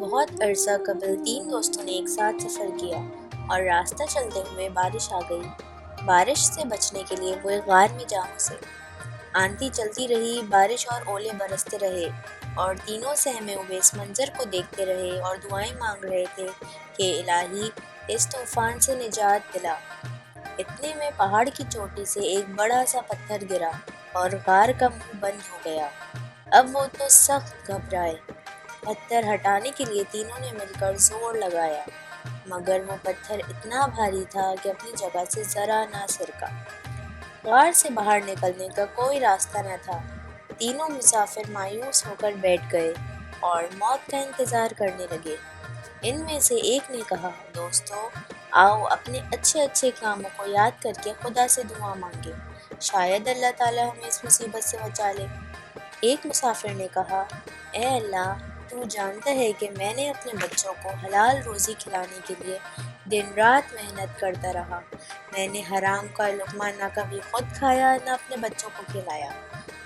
بہت عرصہ قبل تین دوستوں نے ایک ساتھ سفر کیا اور راستہ چلتے ہوئے بارش آ گئی۔ بارش سے بچنے کے لیے وہ ایک غار میں جا گھسے۔ آندھی چلتی رہی، بارش اور اولے برستے رہے اور تینوں سہمے ہوئے اس منظر کو دیکھتے رہے اور دعائیں مانگ رہے تھے کہ الہی اس طوفان سے نجات دلا۔ اتنے میں پہاڑ کی چوٹی سے ایک بڑا سا پتھر گرا اور غار کا منہ بند ہو گیا۔ اب وہ تو سخت گھبرائے۔ پتھر ہٹانے کے لیے تینوں نے مل کر زور لگایا، مگر وہ پتھر اتنا بھاری تھا کہ اپنی جگہ سے ذرا نہ سرکا۔ غار سے باہر نکلنے کا کوئی راستہ نہ تھا۔ تینوں مسافر مایوس ہو کر بیٹھ گئے اور موت کا انتظار کرنے لگے۔ ان میں سے ایک نے کہا، دوستو، آؤ اپنے اچھے اچھے کاموں کو یاد کر کے خدا سے دعا مانگے، شاید اللہ تعالیٰ ہمیں اس مصیبت سے بچا لے۔ ایک مسافر نے کہا، اے اللہ، تو جانتا ہے کہ میں نے اپنے بچوں کو حلال روزی کھلانے کے لیے دن رات محنت کرتا رہا۔ میں نے حرام کا لقمہ نہ کبھی خود کھایا نہ اپنے بچوں کو کھلایا۔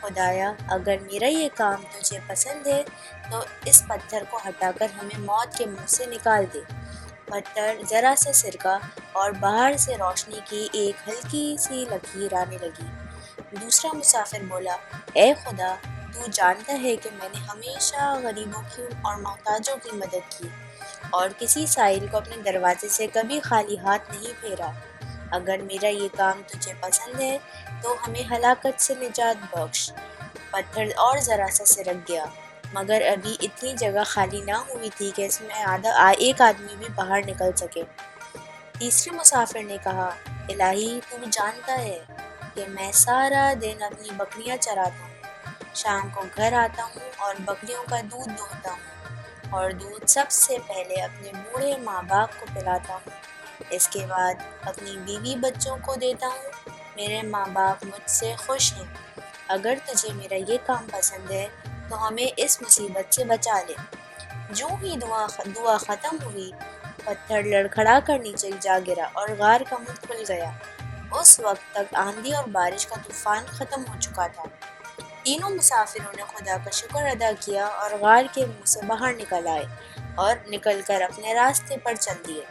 خدایا، اگر میرا یہ کام تجھے پسند ہے تو اس پتھر کو ہٹا کر ہمیں موت کے منہ سے نکال دے۔ پتھر ذرا سا سرکا اور باہر سے روشنی کی ایک ہلکی سی لکیر آنے لگی۔ دوسرا مسافر بولا، اے خدا، تو جانتا ہے کہ میں نے ہمیشہ غریبوں کی اور محتاجوں کی مدد کی اور کسی سائل کو اپنے دروازے سے کبھی خالی ہاتھ نہیں پھیرا۔ اگر میرا یہ کام تجھے پسند ہے تو ہمیں ہلاکت سے نجات بخش۔ پتھر اور ذرا سا سرک گیا، مگر ابھی اتنی جگہ خالی نہ ہوئی تھی کہ اس میں ایک آدمی بھی باہر نکل سکے۔ تیسرے مسافر نے کہا، الہی، تو جانتا ہے کہ میں سارا دن اپنی بکریاں چراتا ہوں، شام کو گھر آتا ہوں اور بکریوں کا دودھ دوہتا ہوں اور دودھ سب سے پہلے اپنے بوڑھے ماں باپ کو پلاتا ہوں، اس کے بعد اپنی بیوی بچوں کو دیتا ہوں۔ میرے ماں باپ مجھ سے خوش ہیں۔ اگر تجھے میرا یہ کام پسند ہے تو ہمیں اس مصیبت سے بچا لے۔ جو ہی دعا ختم ہوئی، پتھر لڑکھڑا کر نیچے جا گرا اور غار کا منہ کھل گیا۔ اس وقت تک آندھی اور بارش کا طوفان ختم ہو چکا تھا۔ تینوں مسافروں نے خدا کا شکر ادا کیا اور غار کے منہ سے باہر نکل آئے اور نکل کر اپنے راستے پر چل دیے۔